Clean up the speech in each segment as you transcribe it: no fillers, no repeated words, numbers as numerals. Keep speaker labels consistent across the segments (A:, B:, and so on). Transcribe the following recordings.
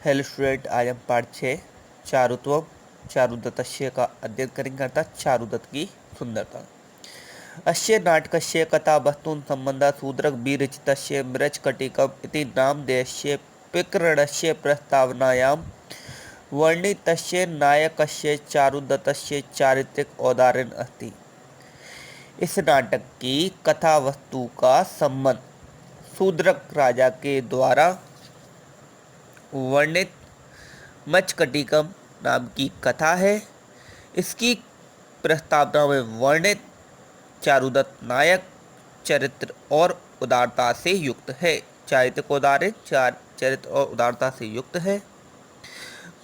A: Hello student, आज हम पाठ 6 चारुत्वम चारुदत्तस्य का अध्ययन करेंगे, अर्थात चारुदत्त की सुंदरता। अस्य नाटकस्य कथावस्तून् सम्बन्धः शूद्रक विरचितस्य मृच्छकटिकम् इति नामधेयस्य प्रकरणस्य प्रस्तावनायां वर्णितस्य नायकस्य चारुदत्तस्य चारित्रिक औदार्यम् अस्ति। इस नाटक की कथावस्तु का संबंध शूद्रक राजा के द्वारा वर्णित मृच्छकटिकम नाम की कथा है। इसकी प्रस्तावना में वर्णित चारुदत्त नायक चरित्र और उदारता से युक्त है। चरित्र और उदारता से युक्त है।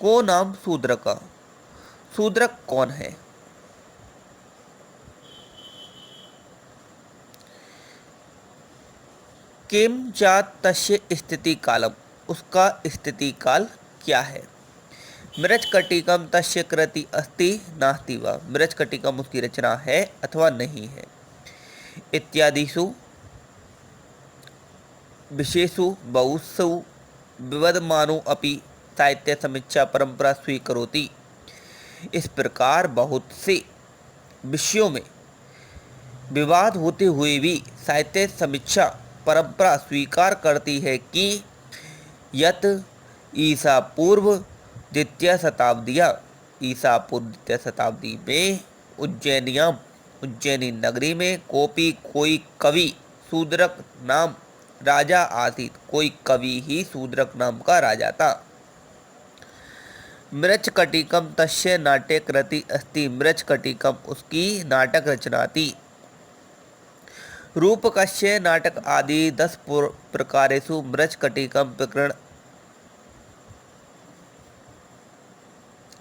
A: को नाम शूद्रक। शूद्रक कौन है? किम जात तस्य स्थिति कालम, उसका स्थिति काल क्या है? मृच्छकटिकम तस्य कृति अस्ति नास्ति वा, मृच्छकटिकम उसकी रचना है अथवा नहीं है। इत्यादिषु विशेषु बहुषु विवदमानो अपि साहित्य समीक्षा परंपरा स्वीकरोति। इस प्रकार बहुत से विषयों में विवाद होते हुए भी साहित्य समीक्षा परंपरा स्वीकार करती है कि यत ईसा पूर्व द्वितीय शताब्दी में उज्जैनी नगरी में कोई कवि शूद्रक नाम राजा आसीत, कोई कवि ही शूद्रक नाम का राजा था। मृच्छकटिकम तस्य नाट्य कृति अस्ति, मृच्छकटिकम उसकी नाटक रचना थी। रूपकस्य नाटक आदि 10 प्रकारेषु मृच्छकटिकम प्रकरण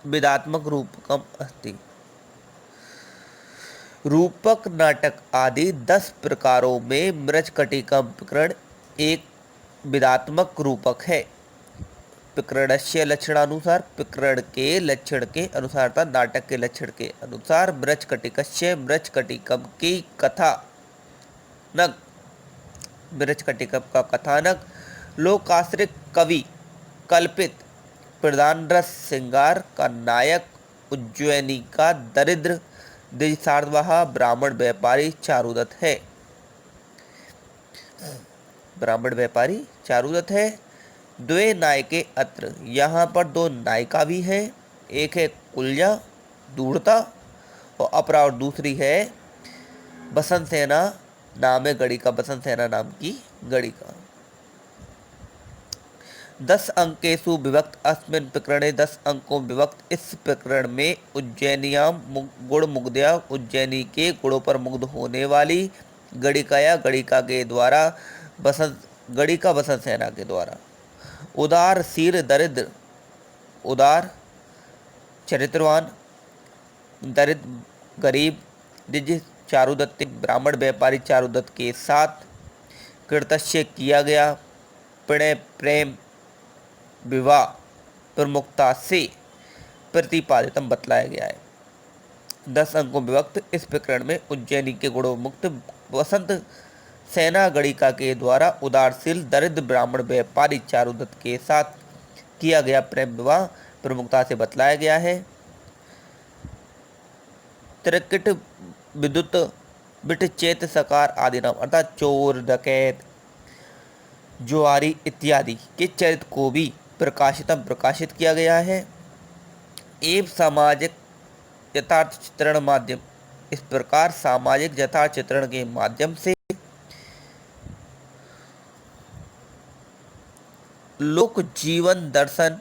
A: विधात्मक रूपकम अस्ति। रूपक नाटक आदि 10 प्रकारों में मृच्छकटिकम प्रकरण एक विधात्मक रूपक है। प्रकरणस्य लक्षणानुसार, प्रकरण के लक्षण के अनुसार था, नाटक के लक्षण के अनुसार मृच्छकटिकम की कथानक, मृच्छकटिकम का कथानक लोकाश्रित कवि कल्पित प्रधान रस श्रृंगार का नायक उज्जैनी का दरिद्र द्विसार्धवाह ब्राह्मण व्यापारी चारुदत्त है। ब्राह्मण व्यापारी चारुदत्त है। द्वे नायके अत्र, यहाँ पर 2 नायिका भी हैं। एक है कुल्जा दूढ़ता और अपरा और दूसरी है बसंत सेना नाम है गणिका, बसंत सेना नाम की गणिका। 10 अंकेषु विभक्त अस्मिन् प्रकरणे, 10 अंकों विभक्त इस प्रकरण में उज्जैनियां गुण मुग्धया, उज्जैनी के गुणों पर मुग्ध होने वाली गणिका के द्वारा गणिका बसंत सेना के द्वारा उदारशील दरिद्र, उदार चरित्रवान, दरिद्र गरीब द्विज चारुदत्त ब्राह्मण व्यापारी चारुदत्त के साथ कृतस्य किया गया प्रणय प्रेम विवाह प्रमुखता से प्रतिपादितम बतलाया गया है। 10 अंकों विभक्त इस प्रकरण में उज्जैनी के गुणों मुक्त बसंत सेना गणिका के द्वारा उदारशील दरिद्र ब्राह्मण व्यापारी चारुदत्त के साथ किया गया प्रेम विवाह प्रमुखता से बतलाया गया है। त्रिकट विद्युत बिट चेत सकार आदि नाम, अर्थात चोर डकैत जुआरी इत्यादि के चरित्र को भी प्रकाशित किया गया है। एवं सामाजिक यथार्थ चित्रण माध्यम, इस प्रकार सामाजिक यथार्थ चित्रण के माध्यम से लोक जीवन दर्शन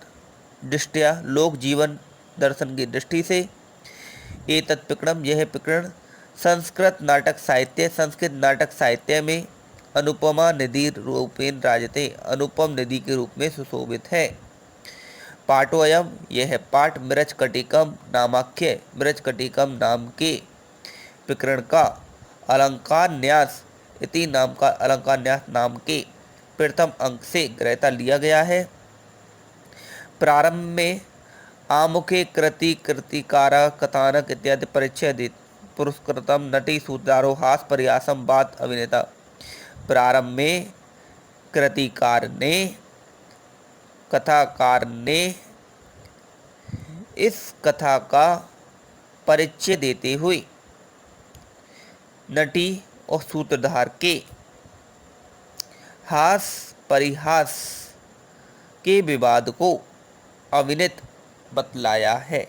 A: की दृष्टि से एतत् प्रकरणम, यह प्रकरण संस्कृत नाटक साहित्य में अनुपमा निधि रूपेण राजते, अनुपम निधि के रूप में सुशोभित है। पाठोऽयं, यह पाठ मृच्छकटिकम नामाख्य, मृच्छकटिकम नाम के प्रकरण का अलंकार न्यास इति नाम का अलंकार न्यास नाम के प्रथम अंक से ग्रहता लिया गया है। प्रारंभ में आमुखे कृतिकारा कथानक इत्यादि परिचय पुरस्कृतम नटी सूत्रधारो हास परिहासम बात अभिनेता। प्रारंभ में कृतिकार ने कथाकार ने इस कथा का परिचय देते हुए नटी और सूत्रधार के हास परिहास के विवाद को अविनित बतलाया है।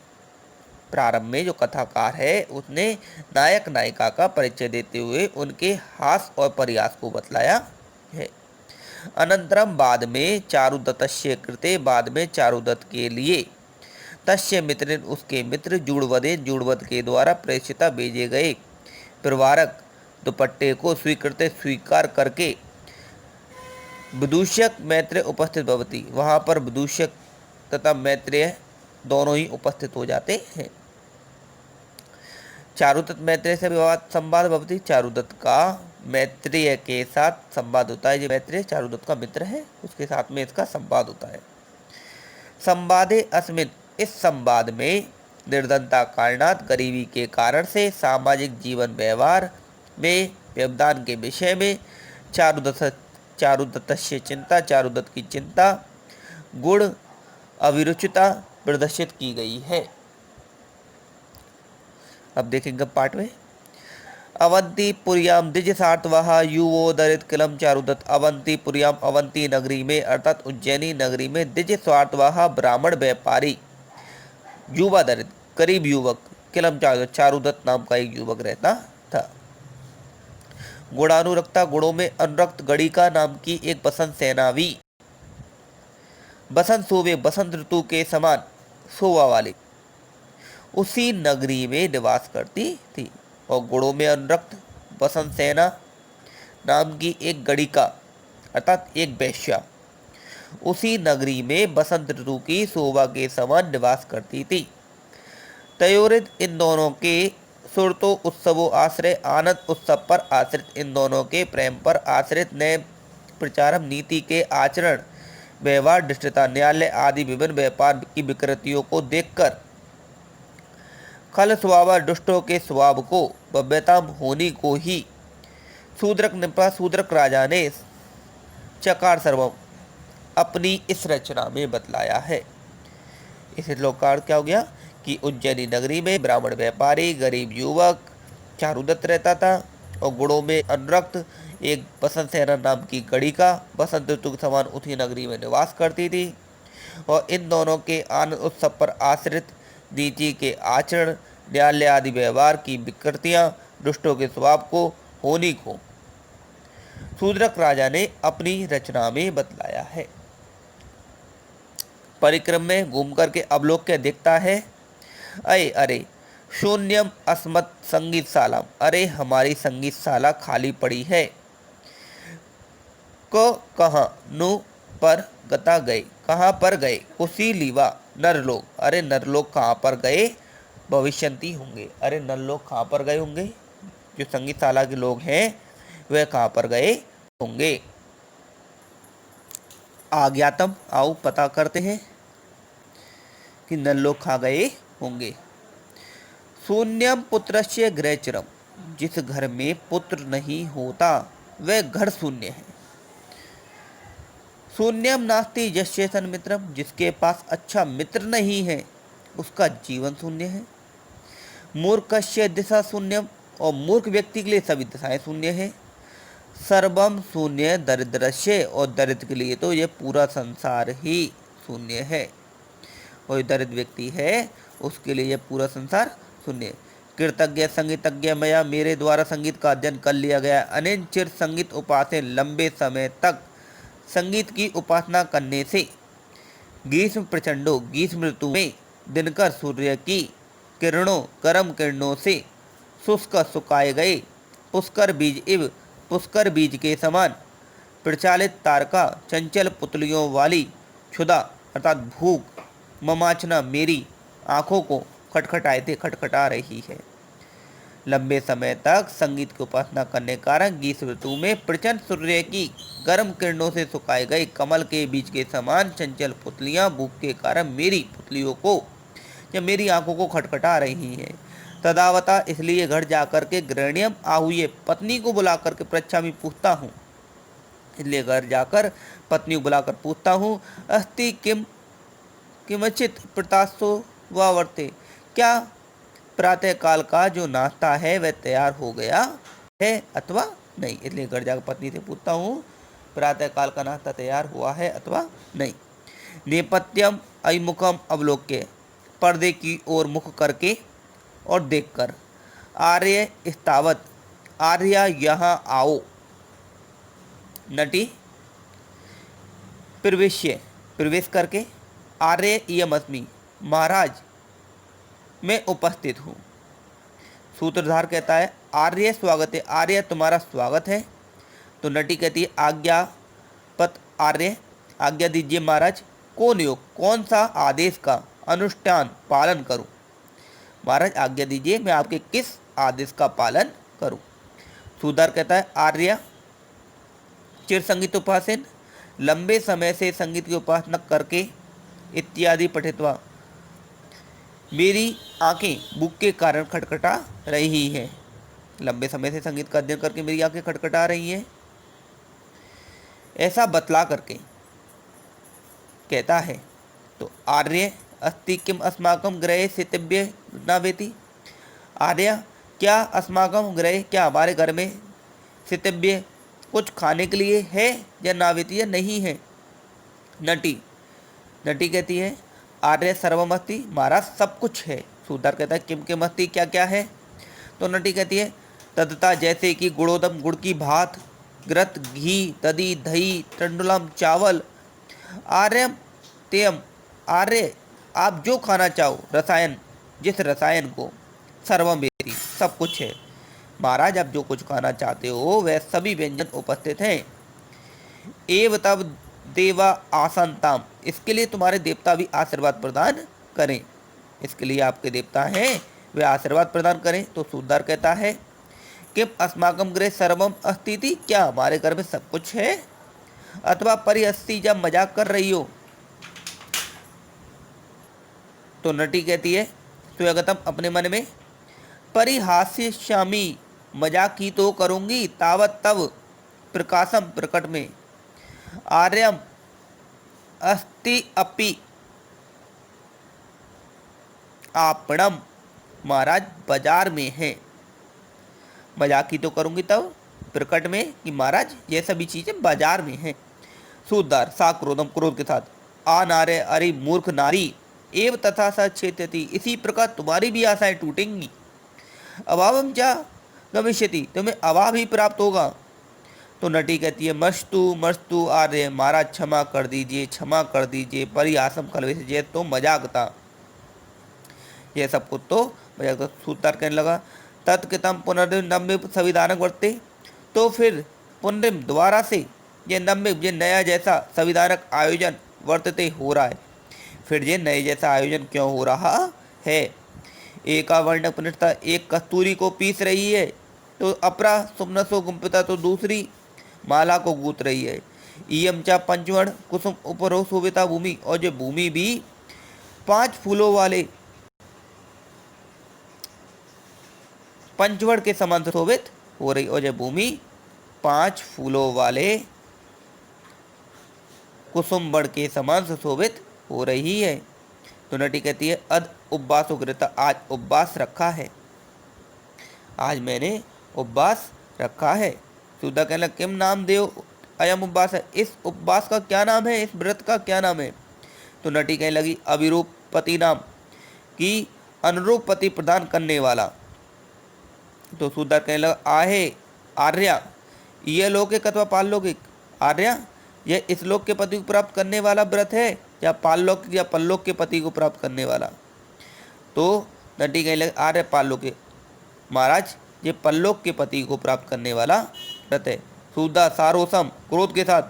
A: प्रारंभ में जो कथाकार है उसने नायक नायिका का परिचय देते हुए उनके हास और परिहास को बतलाया है। अनंतरम बाद में चारुदत्तस्य कृते, बाद में चारुदत्त के लिए तस्य मित्रेण उसके मित्र जूड़वदेन जूड़वद के द्वारा प्रेषिता भेजे गए प्रवारक दुपट्टे को स्वीकृत स्वीकार करके विदूषक मैत्रेय उपस्थित भवति, वहाँ पर विदूषक तथा मैत्रेय दोनों ही उपस्थित हो जाते हैं। चारुदत्त मैत्रेय से विवाद संवाद भवति, चारुदत्त का मैत्रेय के साथ संवाद होता है। जो मैत्रेय चारुदत्त का मित्र है उसके साथ में इसका संवाद होता है। संवादे अस्मिन्, इस संवाद में निर्धनता कारणात्, गरीबी के कारण से सामाजिक जीवन व्यवहार में व्यवधान के विषय में चारुदत्तस्य चिंता, चारुदत्त की चिंता, गुण अभिरुचिता प्रदर्शित की गई है। अब देखेंगे पाठ में। अवंतीपुर्याम द्विज सार्थवाह युवो दरित किलम चारुदत्त, अवंतीपुर्याम अवंती नगरी में अर्थात उज्जैनी नगरी में द्विज स्वार्थवाह ब्राह्मण व्यापारी युवा दरित गरीब युवक किलम चारुदत्त, चारुदत्त नाम का एक युवक रहता था। गुणानुरक्ता, गुणों में अनुरक्त गणिका नाम की एक बसंत सेनावी, बसंत शोभे बसंत ऋतु के समान शोभा वाली उसी नगरी में निवास करती थी। और गुणों में अनुरक्त बसंत सेना नाम की एक गणिका अर्थात एक वेश्या उसी नगरी में बसंत ऋतु की शोभा के समान निवास करती थी। तयोरित, इन दोनों के सुरतो उत्सवों आश्रय, आनंद उत्सव पर आश्रित, इन दोनों के प्रेम पर आश्रित, नए प्रचारम नीति के आचरण व्यवहार दृष्टता न्यायालय आदि विभिन्न व्यापार की विकृतियों को देखकर खल स्वभाव दुष्टों के स्वभाव को भव्यताम होनी को ही शूद्रक निपा शूद्रक राजा ने चकार सर्वम अपनी इस रचना में बतलाया है। इस श्लोक का अर्थ क्या हो गया कि उज्जैनी नगरी में ब्राह्मण व्यापारी गरीब युवक चारुदत्त रहता था और गुणों में अनुरक्त एक बसंत सेना नाम की गणिका बसंत ऋतु के समान उसी नगरी में निवास करती थी। और इन दोनों के आनंद उत्सव पर आश्रित नीति के आचरण न्यायालय आदि व्यवहार की विकृतियां दुष्टों के स्वभाव को होनी को शूद्रक राजा ने अपनी रचना में बतलाया है। परिक्रम में घूम करके अवलोक के देखता है, अरे शून्यम अस्मत् संगीतशाला, अरे हमारी संगीतशाला खाली पड़ी है। को कहाँ नु पर गता गए, कहाँ पर गए, कुशी लीवा नरलोक, अरे नरलोक कहाँ पर गए, भविष्यंती होंगे, अरे नरलोक कहाँ पर गए होंगे, जो संगीतशाला के लोग हैं वह कहाँ पर गए होंगे। आज्ञातम, आओ पता करते हैं कि नरलोक कहाँ गए होंगे। शून्यम पुत्रस्य गृहचरम, जिस घर में पुत्र नहीं होता वह घर शून्य है। शून्यम नास्ति यस्येषन मित्रम, जिसके पास अच्छा मित्र नहीं है उसका जीवन शून्य है। मूर्खस्य दिशा शून्यम, और मूर्ख व्यक्ति के लिए सभी दिशाएं शून्य है। सर्वम शून्य दरिद्रस्य, और दरिद्र के लिए तो यह पूरा संसार ही शून्य है। और दरिद्र व्यक्ति है उसके लिए यह पूरा संसार शून्य। कृतज्ञ संगीतज्ञ मया, मेरे द्वारा संगीत का अध्ययन कर लिया गया। अनेन चिर संगीत उपासने, लंबे समय तक संगीत की उपासना करने से ग्रीष्म प्रचंडो, ग्रीष्म ऋतु में दिनकर सूर्य की किरणों गर्म किरणों से शुष्क सुखाए गए पुष्कर बीज इव, पुष्कर बीज के समान प्रचालित तारका चंचल पुतलियों वाली क्षुधा अर्थात भूख ममाचना मेरी आँखों को खटखटा रही है। लंबे समय तक संगीत की उपासना करने के कारण ग्रीष्म ऋतु में प्रचंड सूर्य की गर्म किरणों से सुखाए गए कमल के बीज के समान चंचल पुतलियां भूख के कारण मेरी पुतलियों को या मेरी आंखों को खटखटा रही हैं। तदावता, इसलिए घर जाकर के गृहणियम आहुए, पत्नी को बुला करके पृच्छामि पूछता हूँ, इसलिए घर जाकर पत्नी को बुलाकर पूछता हूँ, अस्ति किम किमचित प्रतासो व वर्ते, क्या प्रातः काल का जो नाश्ता है वह तैयार हो गया है अथवा नहीं। इसलिए घर जाकर पत्नी से पूछता हूँ, प्रातः काल का नाश्ता तैयार हुआ है अथवा नहीं। नेपथ्यम अभिमुखम अवलोक्य, पर्दे की ओर मुख करके और देखकर। आर्य स्तावत, आर्या यहाँ आओ। नटी प्रवेश्य, प्रवेश करके। आर्य इयमस्मि, महाराज मैं उपस्थित हूँ। सूत्रधार कहता है आर्य स्वागत है, आर्य तुम्हारा स्वागत है। तो नटी कहती है आज्ञा पत आर्य, आज्ञा दीजिए महाराज। कौन योग, कौन सा आदेश का अनुष्ठान पालन करूं। महाराज आज्ञा दीजिए मैं आपके किस आदेश का पालन करूं। सूत्रधार कहता है आर्य चिर संगीत उपासन, लंबे समय से संगीत की उपासना करके इत्यादि पठित्वा, मेरी आंखें भूख के कारण खटखटा रही हैं। लंबे समय से संगीत का अध्ययन करके मेरी आंखें खटखटा रही हैं, ऐसा बतला करके कहता है। तो आर्य अस्ति किम अस्माकं गृहे स्थितव्य न वेति, आर्य क्या अस्माकं गृहे, क्या हमारे घर में स्थितव्य कुछ खाने के लिए है या नावेती या नहीं है। नटी, नटी कहती है आर्य सर्वमस्ति, महाराज सब कुछ है। सूत्रधार कहता है किम किम अस्ति, क्या क्या है। तो नटी कहती है तदता, जैसे कि गुड़ोदम गुड़ की भात, घृत घी, दधी दही, तंडुलम चावल, आर्यम तेयम, आर्य आप जो खाना चाहो, रसायन जिस रसायन को, सर्वमेति सब कुछ है। महाराज आप जो कुछ खाना चाहते हो वह सभी व्यंजन उपस्थित हैं। एव तब देवा आसनताम, इसके लिए तुम्हारे देवता भी आशीर्वाद प्रदान करें। इसके लिए आपके देवता हैं वे आशीर्वाद प्रदान करें। तो सूत्रधार कहता है कि अस्माकं गृहे सर्वम अस्ति, क्या हमारे घर में सब कुछ है अथवा परिहस्ति, जब मजाक कर रही हो। तो नटी कहती है स्वगतम अपने मन में, परिहास्यश्यामी, मजाक ही तो करूंगी, तावत तब प्रकाशम प्रकट में, आर्यम अस्ति अपि आपणम, महाराज बाजार में है। मजाक ही तो करूंगी तब प्रकट में कि महाराज ये सभी चीजें बाजार में हैं। सूत्रधार सा क्रोधम, क्रोध के साथ, आ नारे अरे मूर्ख नारी, एव तथा स क्षेत्रति, इसी प्रकार तुम्हारी भी आशाएं टूटेंगी। अभावम क्या गमिष्यति, तुम्हें अभाव ही प्राप्त होगा। तो नटी कहती है मस्तु मस्तु आर्य, महाराज क्षमा कर दीजिए, क्षमा कर दीजिए, परिहासम खलवे से, ये तो मजाक था, यह सब कुछ तो मजाक था। सूत्रधार कहने लगा तत्कृतम पुनर्नम्य संविधानक वर्ते, तो फिर पुनर्म दोबारा से ये नम्य, ये नया जैसा संविधानक आयोजन वर्तते हो रहा है। फिर ये नए जैसा आयोजन क्यों हो रहा है। एका वर्ण पुनर्ता, एक कस्तूरी को पीस रही है तो अपरा सुमनसो गुम्पिता, तो दूसरी माला को गूंथ रही है। इयम चा पंचवर्ण कुसुम उपरो शोभिता भूमि, और जो भूमि भी 5 फूलों वाले पंचवर्ण के समान शोभित हो रही, और जो भूमि 5 फूलों वाले कुसुम के समान सुशोभित हो रही है। तो नटी कहती है अद उपवास उग्रता, आज उपवास रखा है, आज मैंने उपवास रखा है। सूत्रधार कहने लगा किम नाम देव अयम उपवास है, इस उपवास का क्या नाम है, इस व्रत का क्या नाम है। तो नटी कहने लगी अविरूप पति नाम, की अनुरूप पति प्रदान करने वाला। तो सूत्रधार कहने लगा आहे आर्या, यह लौकिक अथवा पारलौकिक, आर्या यह इस लोक के पति को प्राप्त करने वाला व्रत है या पारलौक या परलोक के पति को प्राप्त करने वाला। तो नटी कहने लगे आर्य पारलौकिक, महाराज ये परलोक के पति को प्राप्त करने वाला व्रत है। सूदा सारोसम, क्रोध के साथ,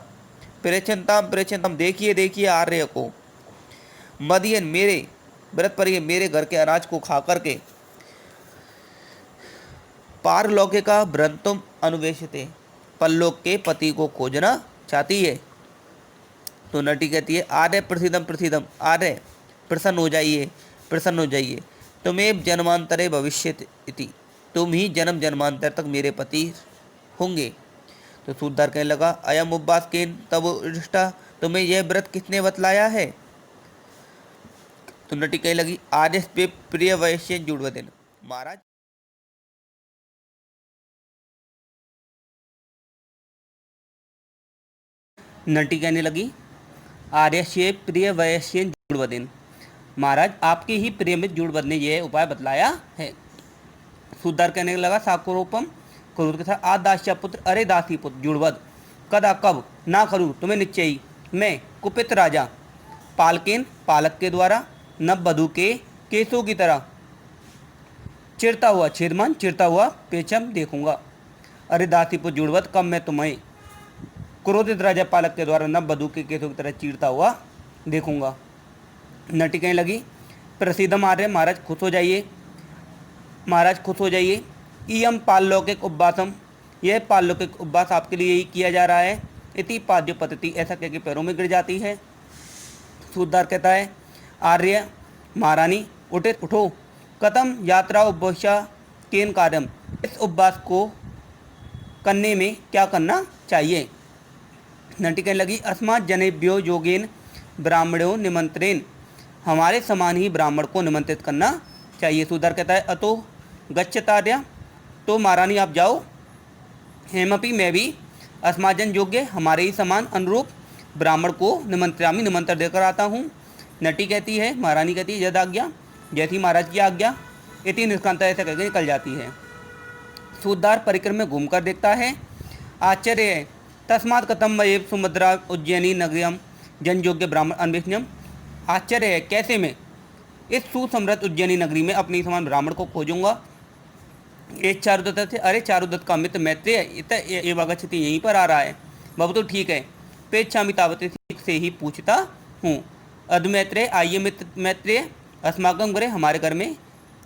A: प्रेक्षणताम प्रेक्षणताम, देखिए देखिए आर्य को, मदियन मेरे व्रत पर, ये मेरे घर के अनाज को खा करके, पारलौकिक का भ्रंतुम अनुवेशते, परलोक के पति को खोजना चाहती है। तो नटी कहती है आर्य प्रसिद्धम प्रसिद्धम, आर्य प्रसन्न हो जाइए, प्रसन्न हो जाइए, तुम्हें जन्मांतरे भविष्यति इति, तुम ही जन्म जन्मांतर तक मेरे पति होंगे। तो सूतदार कहने लगा अयम उपवास केन तब दृष्टा, तुम्हें यह व्रत किसने बतलाया है? तो नटी कहने लगी आर्य पे प्रिय वैश्य जुड़वदिन। महाराज नटी कहने लगी आर्य से प्रिय वैश्य जुड़वदिन, महाराज आपके ही प्रिय में जुड़वद ने यह उपाय बतलाया है। सूतदार कहने लगा साकुरूपम, क्रोध के साथ आ दास्या पुत्र, अरे दासी पुत्र जुड़वद, कदा कब ना करूँ तुम्हें निश्चयी मैं कुपित राजा पालकेन पालक के द्वारा नव वधु के केसों की तरह चिरता हुआ छेदमान चिरता हुआ पेचम देखूंगा। अरे दासी पुत्र जुड़वद, कब मैं तुम्हें क्रोधित राजा पालक के द्वारा नव वधु के केसों की तरह चीरता हुआ देखूंगा। नटी कहने लगी प्रसिद्धम आर्य, महाराज खुश हो जाइए, महाराज खुश हो जाइए। इयम पाल्लौकिक उपवासम, यह पाल्लौकिक उपवास आपके लिए ही किया जा रहा है। इति पाद्य पद्धति, ऐसा कह के पैरों में गिर जाती है। सूतदार कहता है आर्य महारानी उठे उठो, कथम यात्रा उपवासा केन कार्यम, इस उपवास को करने में क्या करना चाहिए? नटी कहने लगी अस्मात् जनेभ्यो योगेन ब्राह्मणों निमंत्रेण, हमारे समान ही ब्राह्मण को निमंत्रित करना चाहिए। सूतदार कहता है अतो गच्छतार्य, तो महारानी आप जाओ। हेमपि, मैं भी अस्माजन योग्य, हमारे ही समान अनुरूप ब्राह्मण को निमंत्रण देकर आता हूँ। नटी कहती है महारानी कहती है यद आज्ञा, जैसी महाराज की आज्ञा। इति निष्कांता, ऐसा कहकर निकल जाती है। सूतदार परिक्रम में घूमकर देखता है, आश्चर्य है। तस्मात् कथम एव सुमद्रा उज्जैनी नगरियम जनयोग्य ब्राह्मण अन्वेषणम, आश्चर्य है कैसे मैं इस सुसमृद्ध उज्जैनी नगरी में अपनी समान ब्राह्मण को खोजूंगा। एक चारुदत्त थे, अरे चारुदत्त का मित्र मैत्रेय ये वगच्छति यहीं पर आ रहा है। बाबू तो ठीक है, पेच्छामि तावते से ही पूछता हूँ। अध मैत्रेय, आइए मित्र मैत्रेय, अस्माकम गृहे, हमारे घर में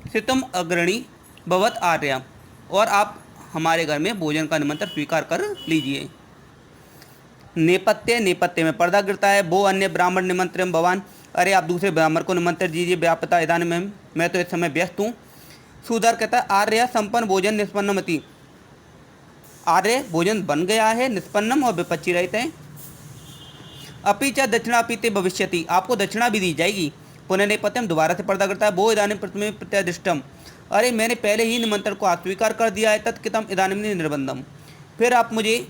A: सितम अग्रणी भवत आर्य, और आप हमारे घर में भोजन का निमंत्रण स्वीकार कर लीजिए। नेपथ्य में पर्दा गिरता है। वो अन्य ब्राह्मण निमंत्रण भगवान, अरे आप दूसरे ब्राह्मण को निमंत्रण दीजिए, व्यापता इदानीं में मैं तो इस समय व्यस्त हूँ। सूतदार कहता है आर्य संपन्न भोजन निष्पन्नमति, आर्य भोजन बन गया है, निष्पन्नम और विपच्छि रहित है। अपि च दक्षिणा पीते भविष्यति, आपको दक्षिणा भी दी जाएगी। पुनः नेपथ्यम, दोबारा से पर्दा गिरता है। वो इदानीं प्रथमे प्रत्यादिष्टम, अरे मैंने पहले ही निमंत्रण को अस्वीकार कर दिया है। तत्कितम इदानीं निर्बंधम, फिर आप मुझे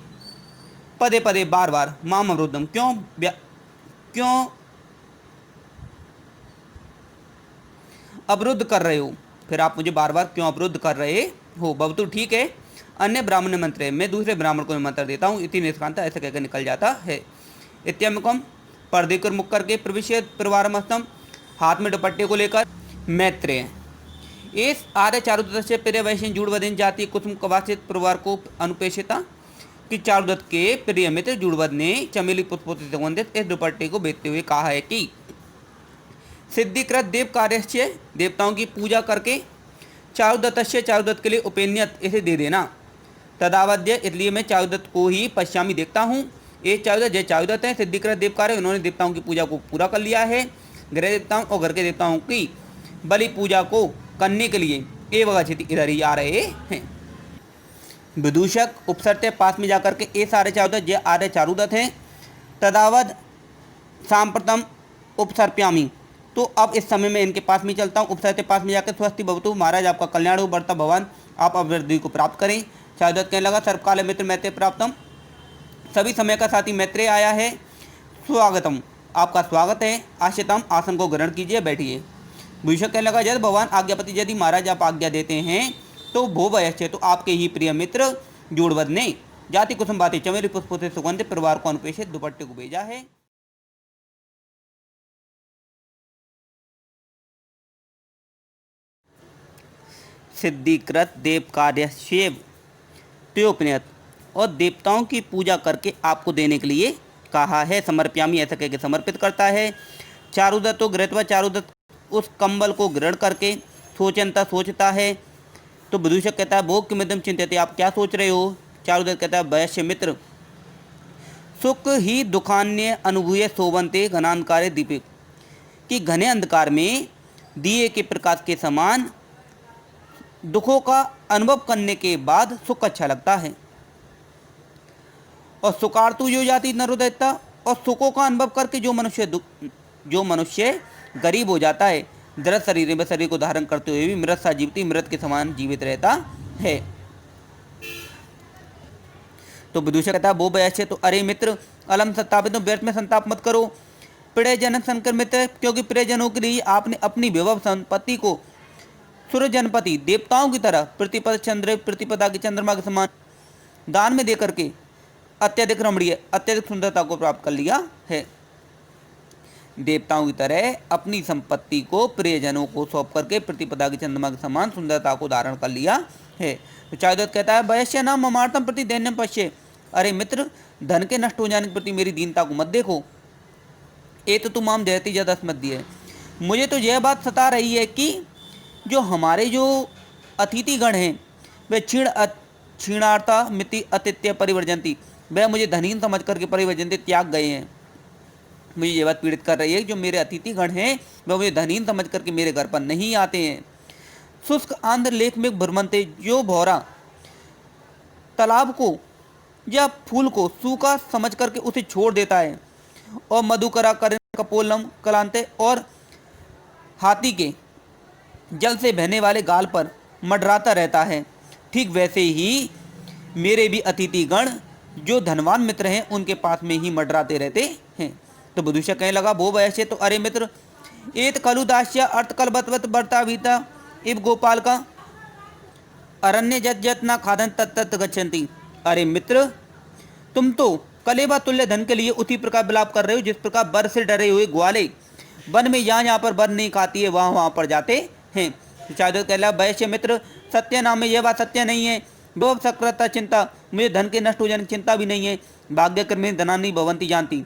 A: पदे पदे बार बार माम अवरुद्धम क्यों अवरुद्ध कर रहे हो, फिर आप मुझे बार बार क्यों अवरुद्ध कर रहे हो। बबतु ठीक है, अन्य ब्राह्मण निमंत्रण, मैं दूसरे ब्राह्मण को निमंत्रण देता हूँ। इति निष्कांता, ऐसे कहकर निकल जाता है। इत्यमुकम, पर्दे कर मुख करके प्रविश्य परिवारमस्तम, हाथ में दुपट्टे को लेकर मैत्रेय इस आर्य चारुदत्त से प्रिय वैश्य जुड़वदिन जाति कुसुम कवासित परिवार को अनुपेक्षिता कि चारुदत्त के प्रिय मित्र जुड़वद ने चमेली पुष्पों से सुगंधित इस दुपट्टे को बेचते हुए कहा है कि सिद्धिकृत देव कार्य से, देवताओं की पूजा करके चारुदत्त के लिए उपेन्यत इसे दे देना। तदावद्य, इसलिए मैं चारुदत्त को ही पश्चामी देखता हूँ। ये चारुदत्त जय चारुदत्त है, सिद्धिकृत देव कार्य, उन्होंने देवताओं की पूजा को पूरा कर लिया है। गृह देवताओं और घर के देवताओं की बलि पूजा को करने के लिए एवं इधर ही आ रहे हैं। विदूषक उपसर्त्य पास में जाकर के ए सारे चारुदत्त जय आर्य चारुदत्त हैं। तदावद सांप्रतम उपसर्प्यामी, तो अब इस समय में इनके पास में चलता हूँ। उपसर्त्य पास में जाकर स्वस्ति भवतु, महाराज आपका कल्याण हो, बढ़ता भगवान आप अभिवृद्धि को प्राप्त करें। चारुदत्त कहने लगा सर्वकाल मित्र मैत्रेय प्राप्तम, सभी समय का साथी मैत्रेय आया है। स्वागतम, आपका स्वागत है। आश्रितम, आसन को ग्रहण कीजिए, बैठिए। विदूषक कहने लगा यदि भगवान आज्ञापति, यदि महाराज आप आज्ञा देते हैं तो भो वयस्य, तो आपके ही प्रिय मित्र जुड़वद ने जाति कुसुम बाती चमेली पुष्पों से सुगंधित परिवार को अनुपेक्षित दुपट्टे को भेजा है। सिद्धिकृत देव कार्य शिव त्योपनियत, और देवताओं की पूजा करके आपको देने के लिए कहा है। समर्प्यामी, ऐसा कहकर समर्पित करता है। चारुदत्त तो गृहत्वा, चारुदत्त उस कंबल को ग्रहण करके सोचनता सोचता है। तो विदूषक कहता है भोग किमिदम चिंत्यते, आप क्या सोच रहे हो। चारुदत्त कहता है वैश्य मित्र सुख ही दुखान्य अनुभूय शोभनते घनांधकारे दीपे, कि घने अंधकार में दिए के प्रकाश के समान दुखों का अनुभव करने के बाद सुख अच्छा लगता है।
B: और सुकार्तु जो जाति नरोदैता, और सुखों का अनुभव करके जो मनुष्य गरीब हो जाता है, दृढ़ शरीर में शरीर को धारण करते हुए भी मृत सा जीवती मृत के समान जीवित रहता है। तो विदूषक कहता है वो वैश्य तो अरे मित्र अलम संतापित व्यर्थ में संताप मत करो। प्रियजनक संक्रमित, क्योंकि प्रियजनों के लिए आपने अपनी विभव संपत्ति को सूर्य जनपति देवताओं की तरह प्रतिपदा की चंद्रमा के समान दान में देकर के अत्यधिक रमणीय अत्यधिक सुंदरता को प्राप्त कर लिया है। देवताओं की तरह अपनी संपत्ति को प्रियजनों को सौंप करके प्रतिपदा की चंद्रमा के समान सुंदरता को धारण कर लिया है। तो चारुदत्त कहता है वैश्य नाम ममार्थम प्रति दैन्यम पश्य। अरे मित्र धन के नष्ट हो जाने के प्रति मेरी दीनता को मत देखो। ए तो तुम आम जयती जद अस्मद्य है। मुझे तो यह बात सता रही है कि जो हमारे जो अतिथिगण हैं वे क्षीणार्था मिति अतिथ्य परिवर्जंती, वह मुझे धनहीन समझ करके परिवर्जनते त्याग गए हैं। मुझे ये बात पीड़ित कर रही है जो मेरे अतिथिगण हैं वह मुझे धनहीन समझ करके मेरे घर पर नहीं आते हैं। शुष्क आंध्र लेख में भ्रमंते, जो भौरा तालाब को या फूल को सूखा समझ करके उसे छोड़ देता है, और मधुकरा कर कपोलम कलांते, और हाथी के जल से बहने वाले गाल पर मंडराता रहता है, ठीक वैसे ही मेरे भी अतिथिगण जो धनवान मित्र हैं उनके पास में ही मंडराते रहते हैं। तो विदूषक कहने लगा वो वैश्य तो अरे मित्र एत कलु दास्य अर्थ कलबतवत बर्ता भीता इव गोपाल का अरण्य जत जत न खादन तत्त गच्छन्ति। अरे मित्र तुम तो कलेबा तुल्य धन के लिए उसी प्रकार विलाप कर रहे हो जिस प्रकार बर से डरे हुए ग्वाले वन में यहाँ पर बर नहीं खाती है वहाँ पर जाते हैं। चारुदत्त कहला वैश्य मित्र सत्य नाम में यह बात सत्य नहीं है। दो सकृता चिंता, मुझे धन के नष्ट हो जाने की चिंता भी नहीं है। भाग्यक्रम में धनानी भवंती जानती,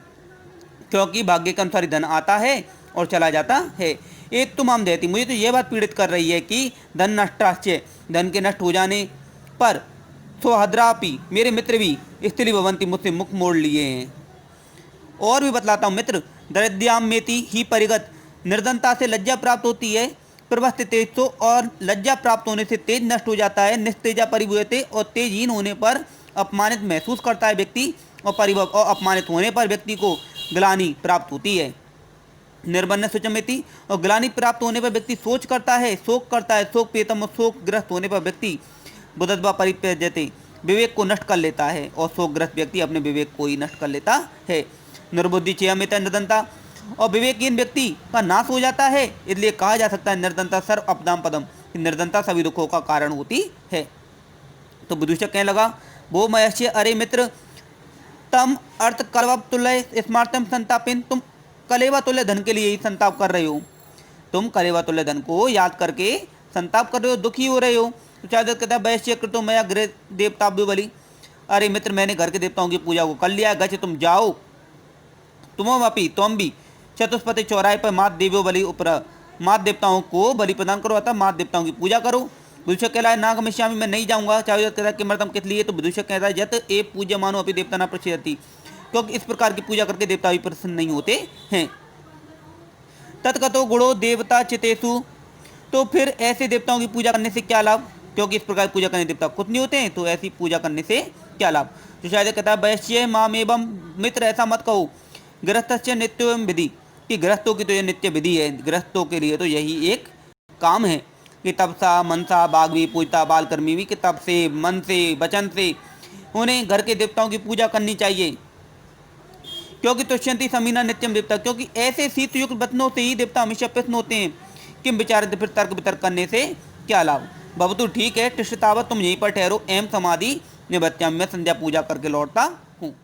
B: क्योंकि भाग्य के अनुसार धन आता है और चला जाता है। एक तुम आम देती, मुझे तो यह बात पीड़ित कर रही है कि धन नष्टाश्चय, धन के नष्ट हो जाने पर सोहद्रापि मेरे मित्र भी स्त्री भवंती मुझसे मुख मोड़ लिए हैं। और भी बतलाता हूँ मित्र दरिद्रयाम मेति ही परिगत, निर्धनता से लज्जा प्राप्त होती है। प्रवस्थ तेज तो, और लज्जा प्राप्त होने से तेज नष्ट हो जाता है। निस्तेजा परिभूयते, और तेजहीन होने पर अपमानित महसूस करता है व्यक्ति, और परिभव और अपमानित होने पर व्यक्ति को ग्लानि प्राप्त होती है। निर्बन्न सुचमिति, और ग्लानि प्राप्त होने पर व्यक्ति सोच करता है, शोक करता है। शोक पेतम, और शोकग्रस्त होने पर व्यक्ति बुद्धत्वा परित्यजते, विवेक को नष्ट कर लेता है, और शोकग्रस्त व्यक्ति अपने विवेक को ही नष्ट कर लेता है। निर्बुद्धि चेयमित निर्धनता, और विवेकहीन व्यक्ति का नाश हो जाता है। इसलिए कहा जा सकता है निर्धनता सर्व अपदाम पदम, निर्धनता सभी दुखों का कारण होती है। तो विदूषक कहने लगा वो मयस्य अरे मित्र तम अर्थ कलवब तुल्य स्मार्तम संतापिन, तुम कलेवा तुल्य धन के लिए ही संताप कर रहे हो। तुम कलेवा तुल्य धन को याद करके संताप कर रहे हो, दुखी हो रहे हो। तो चारुदत्त कहता है वैश्य कृतो मया गृह देवताभ्यो बलि। अरे मित्र मैंने घर के देवताओं की पूजा को कर लिया। गच तुम जाओ, तुम भी चतुष्पति चौराहे पर मात देवियों बलि उपरा, मात देवताओं को बलि प्रदान करो अतः मात देवताओं की पूजा करो। विदूषक कहला है ना गमिष्यामि, मैं नहीं जाऊंगा। चारुदत्त कहता है कि मर्दम किस लिए। तो विदूषक कहता है जत ए पूज्य मानो अपनी देवता न प्रसिद्धि, क्योंकि इस प्रकार की पूजा करके देवता भी प्रसन्न नहीं होते हैं। तत्कतो गुणो देवता चितेषु, तो फिर ऐसे देवताओं की पूजा करने से क्या लाभ, क्योंकि इस प्रकार पूजा करने देवता खुद नहीं होते हैं, तो ऐसी पूजा करने से क्या लाभ। तो शायद कहता है वैश्य माम एवं मित्र ऐसा मत कहो, गृहस्थस्य नित्य एवं विधि, कि गृहस्थों की तो यह नित्य विधि है, गृहस्थों के लिए तो यही एक काम है कि तपसा मनसा बाघ भी पूजता बालकर्मी भी, कि तप से मन से वचन से उन्हें घर के देवताओं की पूजा करनी चाहिए। क्योंकि तुष्यंती समीना नित्यम देवता, क्योंकि ऐसे शीत युक्त वचनों से ही देवता हमेशा प्रसन्न होते हैं। किम विचारित, फिर तर्क वितर्क करने से क्या लाभ। बबतु ठीक है, तिष्ठतावत तुम यहीं पर ठहरो, एम समाधि निवृत्त्याम, मैं संध्या पूजा करके लौटता हूँ।